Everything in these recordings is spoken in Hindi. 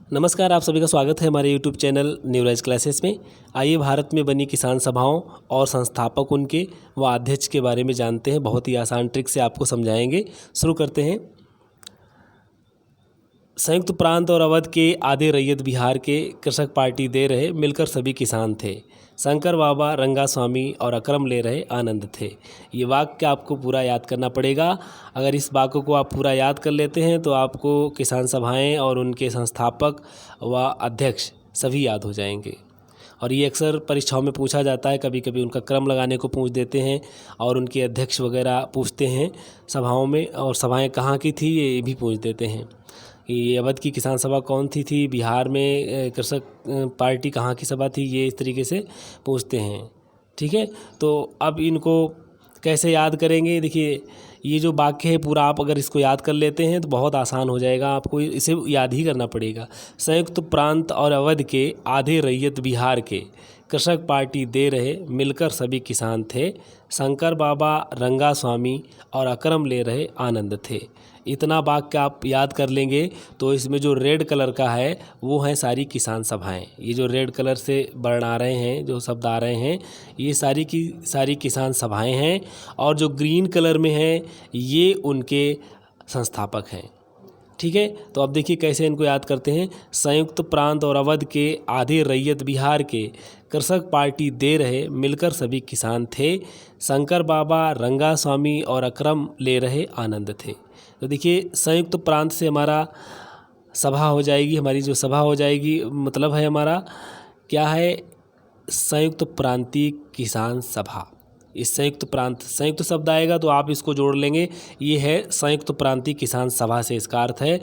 नमस्कार, आप सभी का स्वागत है हमारे YouTube चैनल न्यूराइज क्लासेस में। आइए भारत में बनी किसान सभाओं और संस्थापक उनके व अध्यक्ष के बारे में जानते हैं। बहुत ही आसान ट्रिक से आपको समझाएंगे। शुरू करते हैं। संयुक्त प्रांत और अवध के आधे रैयत बिहार के कृषक पार्टी दे रहे, मिलकर सभी किसान थे। शंकर बाबा, रंगा स्वामी और अकरम ले रहे, आनंद थे। ये वाक्य आपको पूरा याद करना पड़ेगा। अगर इस वाक्य को आप पूरा याद कर लेते हैं तो आपको किसान सभाएं और उनके संस्थापक व अध्यक्ष सभी याद हो जाएंगे। और ये अक्सर परीक्षाओं में पूछा जाता है। कभी कभी उनका क्रम लगाने को पूछ देते हैं और उनके अध्यक्ष वगैरह पूछते हैं सभाओं में, और सभाएं कहाँ की थी ये भी पूछ देते हैं कि ये अवध की किसान सभा कौन थी, बिहार में कृषक पार्टी कहाँ की सभा थी, ये इस तरीके से पूछते हैं। ठीक है, तो अब इनको कैसे याद करेंगे। देखिए, ये जो वाक्य है पूरा आप अगर इसको याद कर लेते हैं तो बहुत आसान हो जाएगा। आपको इसे याद ही करना पड़ेगा। संयुक्त प्रांत और अवध के आधे रैयत बिहार के कृषक पार्टी दे रहे, मिलकर सभी किसान थे। शंकर बाबा, रंगा स्वामी और अकरम ले रहे, आनंद थे। इतना वाक्य आप याद कर लेंगे तो इसमें जो रेड कलर का है वो हैं सारी किसान सभाएं। ये जो रेड कलर से वर्ण आ रहे हैं, जो शब्द आ रहे हैं, ये सारी की सारी किसान सभाएं हैं। और जो ग्रीन कलर में हैं ये उनके संस्थापक हैं। ठीक है, तो अब देखिए कैसे इनको याद करते हैं। संयुक्त प्रांत और अवध के आधे रैयत बिहार के कृषक पार्टी दे रहे, मिलकर सभी किसान थे। शंकर बाबा, रंगा स्वामी और अकरम ले रहे, आनंद थे। तो देखिए, संयुक्त प्रांत से हमारा सभा हो जाएगी। हमारी जो सभा हो जाएगी मतलब है हमारा क्या है, संयुक्त प्रांतीय किसान सभा। इस संयुक्त प्रांत, संयुक्त शब्द आएगा तो आप इसको जोड़ लेंगे। ये है संयुक्त प्रांतीय किसान सभा से इसका अर्थ है।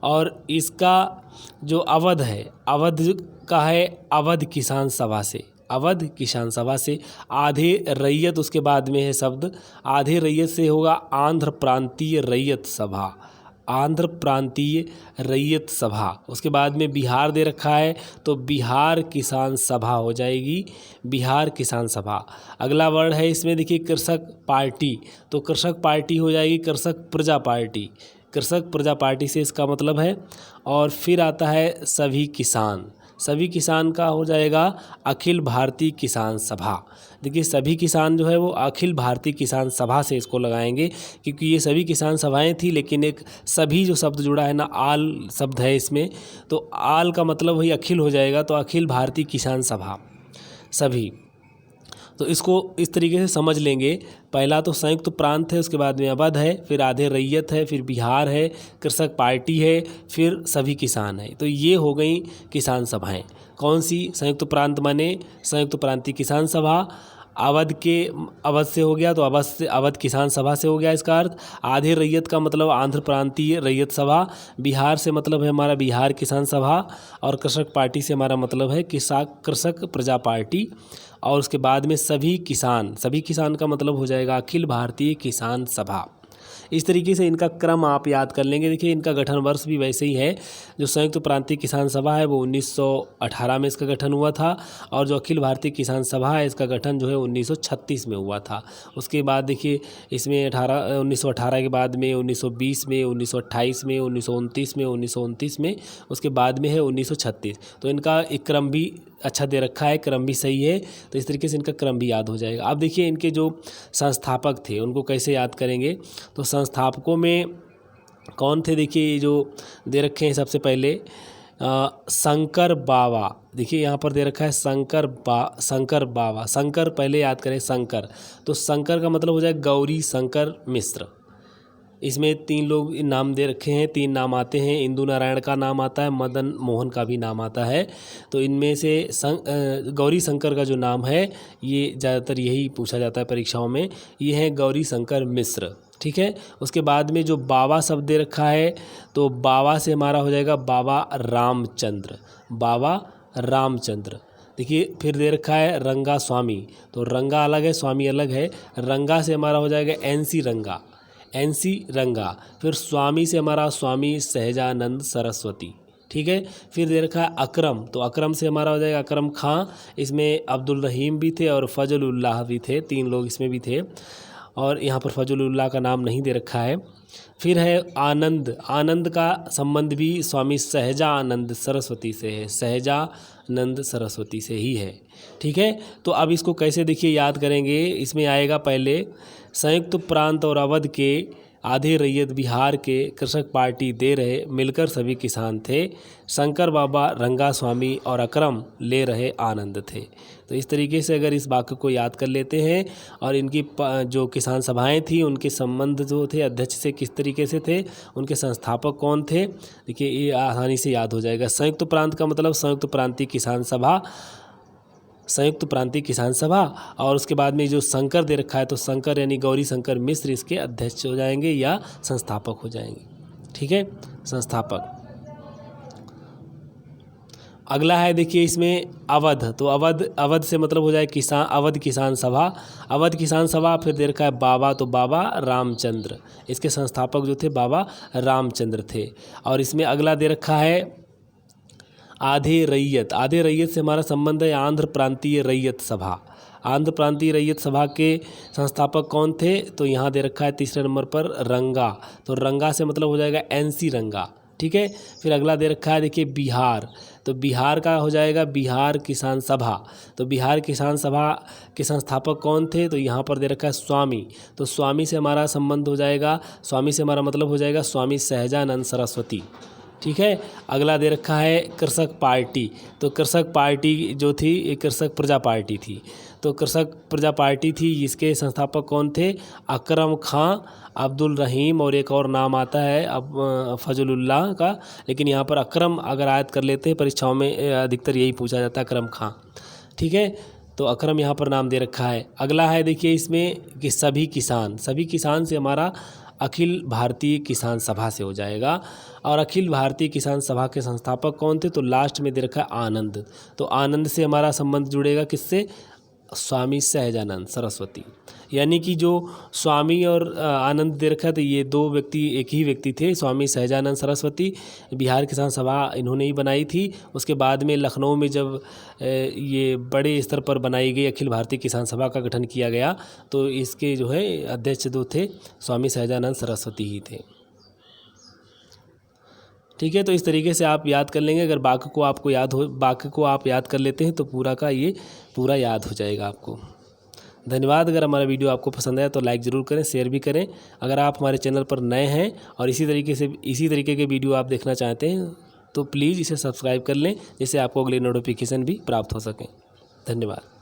और इसका जो अवध है, अवध का है अवध किसान सभा से। अवध किसान सभा से आधे रैयत, उसके बाद में है शब्द आधे रैयत से होगा आंध्र प्रांतीय रैयत सभा। आंध्र प्रांतीय रैयत सभा। उसके बाद में बिहार दे रखा है तो बिहार किसान सभा हो जाएगी, बिहार किसान सभा। अगला वर्ड है इसमें देखिए कृषक पार्टी, तो कृषक पार्टी हो जाएगी कृषक प्रजा पार्टी। कृषक प्रजा पार्टी से इसका मतलब है। और फिर आता है सभी किसान। सभी किसान का हो जाएगा अखिल भारतीय किसान सभा। देखिए, सभी किसान जो है वो अखिल भारतीय किसान सभा से इसको लगाएंगे, क्योंकि ये सभी किसान सभाएं थी, लेकिन एक सभी जो शब्द जुड़ा है ना, आल शब्द है इसमें, तो आल का मतलब वही अखिल हो जाएगा। तो अखिल भारतीय किसान सभा सभी। तो इसको इस तरीके से समझ लेंगे। पहला तो संयुक्त प्रांत है, उसके बाद में अवध है, फिर आधे रैयत है, फिर बिहार है, कृषक पार्टी है, फिर सभी किसान है। तो ये हो गई किसान सभाएं। कौन सी? संयुक्त प्रांत माने संयुक्त प्रांतीय किसान सभा। अवध के अवध से हो गया तो अवध से अवध किसान सभा से हो गया इसका अर्थ। आधे रैयत का मतलब आंध्र प्रांतीय रैयत सभा। बिहार से मतलब है हमारा बिहार किसान सभा। और कृषक पार्टी से हमारा मतलब है कृषक प्रजा पार्टी। और उसके बाद में सभी किसान, सभी किसान का मतलब हो जाएगा अखिल भारतीय किसान सभा। इस तरीके से इनका क्रम आप याद कर लेंगे। देखिए, इनका गठन वर्ष भी वैसे ही है। जो संयुक्त प्रांतीय किसान सभा है वो 1918 में इसका गठन हुआ था। और जो अखिल भारतीय किसान सभा है इसका गठन जो है 1936 में हुआ था। उसके बाद देखिए इसमें 1918 के बाद में 1920 में, 1928 में, 1929 में, 1929 में, उसके बाद में है 1936। तो इनका एक क्रम भी अच्छा दे रखा है, क्रम भी सही है। तो इस तरीके से इनका क्रम भी याद हो जाएगा। अब देखिए इनके जो संस्थापक थे उनको कैसे याद करेंगे। तो संस्थापकों में कौन थे, देखिए जो दे रखे हैं सबसे पहले शंकर बाबा। देखिए यहाँ पर दे रखा है शंकर बाबा। शंकर पहले याद करें, शंकर। तो शंकर का मतलब हो जाए गौरी शंकर मिश्र। इसमें 3 लोग नाम दे रखे हैं, 3 नाम आते हैं। इंदु नारायण का नाम आता है, मदन मोहन का भी नाम आता है। तो इनमें से गौरी शंकर का जो नाम है ये ज़्यादातर यही पूछा जाता है परीक्षाओं में। ये है गौरी शंकर मिश्र। ठीक है, उसके बाद में जो बाबा शब्द दे रखा है तो बाबा से हमारा हो जाएगा बाबा रामचंद्र। बाबा रामचंद्र। देखिए फिर दे रखा है रंगा स्वामी। तो रंगा अलग है, स्वामी अलग है। रंगा से हमारा हो जाएगा एनसी रंगा। एनसी रंगा। फिर स्वामी से हमारा स्वामी सहजानंद सरस्वती। ठीक है, फिर दे रखा है अकरम। तो अकरम से हमारा हो जाएगा अकरम खां। इसमें अब्दुल रहीम भी थे और फजलुल्लाह भी थे, 3 लोग इसमें भी थे। और यहाँ पर फजलुल्लाह का नाम नहीं दे रखा है। फिर है आनंद। आनंद का संबंध भी स्वामी सहजानंद सरस्वती से है, सहजानंद सरस्वती से ही है। ठीक है, तो अब इसको कैसे देखिए याद करेंगे। इसमें आएगा पहले संयुक्त प्रांत और अवध के आधे रैयत बिहार के कृषक पार्टी दे रहे, मिलकर सभी किसान थे, शंकर बाबा रंगा स्वामी और अकरम ले रहे आनंद थे। तो इस तरीके से अगर इस वाक्य को याद कर लेते हैं और इनकी जो किसान सभाएं थी उनके संबंध जो थे अध्यक्ष से किस तरीके से थे, उनके संस्थापक कौन थे, देखिए ये आसानी से याद हो जाएगा। संयुक्त प्रांत का मतलब संयुक्त प्रांतीय किसान सभा, संयुक्त प्रांतीय किसान सभा, और उसके बाद में जो शंकर दे रखा है तो शंकर यानी गौरी शंकर मिश्र इसके अध्यक्ष हो जाएंगे या संस्थापक हो जाएंगे। ठीक है, संस्थापक। अगला है देखिए इसमें अवध। तो अवध से मतलब हो जाए किसान, अवध किसान सभा। अवध किसान सभा फिर दे रखा है बाबा, तो बाबा रामचंद्र, इसके संस्थापक जो थे बाबा रामचंद्र थे। और इसमें अगला दे रखा है आधे रैयत। आधे रैयत से हमारा संबंध है आंध्र प्रांतीय रैयत सभा। आंध्र प्रांतीय रैयत सभा के संस्थापक कौन थे, तो यहाँ दे रखा है तीसरे नंबर पर रंगा। तो रंगा से मतलब हो जाएगा NC रंगा। ठीक है, फिर अगला दे रखा है देखिए बिहार। तो बिहार का हो जाएगा बिहार किसान सभा। तो बिहार किसान सभा के संस्थापक कौन थे, तो यहाँ पर दे रखा है स्वामी। तो स्वामी से हमारा संबंध हो जाएगा, स्वामी से हमारा मतलब हो जाएगा स्वामी सहजानंद सरस्वती। ठीक है, अगला दे रखा है कृषक पार्टी। तो कृषक पार्टी जो थी ये कृषक प्रजा पार्टी थी। तो कृषक प्रजा पार्टी थी, इसके संस्थापक कौन थे, अकरम खां, अब्दुल रहीम और एक और नाम आता है अब फजलुल्लाह का, लेकिन यहाँ पर अकरम अगर आयत कर लेते हैं परीक्षाओं में अधिकतर यही पूछा जाता है, अकरम खां। ठीक है, तो अकरम यहाँ पर नाम दे रखा है। अगला है देखिए इसमें कि सभी किसान। सभी किसान से हमारा अखिल भारतीय किसान सभा से हो जाएगा। और अखिल भारतीय किसान सभा के संस्थापक कौन थे, तो लास्ट में दे रखा है आनंद। तो आनंद से हमारा संबंध जुड़ेगा किससे, स्वामी सहजानंद सरस्वती। यानी कि जो स्वामी और आनंद दे रखा है तो ये दो व्यक्ति एक ही व्यक्ति थे, स्वामी सहजानंद सरस्वती। बिहार किसान सभा इन्होंने ही बनाई थी। उसके बाद में लखनऊ में जब ये बड़े स्तर पर बनाई गई अखिल भारतीय किसान सभा का गठन किया गया तो इसके जो है अध्यक्ष जो थे स्वामी सहजानंद सरस्वती ही थे। ठीक है, तो इस तरीके से आप याद कर लेंगे। अगर वाक्य को आप याद कर लेते हैं तो पूरा का ये पूरा याद हो जाएगा आपको। धन्यवाद। अगर हमारा वीडियो आपको पसंद आया तो लाइक ज़रूर करें, शेयर भी करें। अगर आप हमारे चैनल पर नए हैं और इसी तरीके के वीडियो आप देखना चाहते हैं तो प्लीज़ इसे सब्सक्राइब कर लें, जिससे आपको अगले नोटिफिकेशन भी प्राप्त हो सकें। धन्यवाद।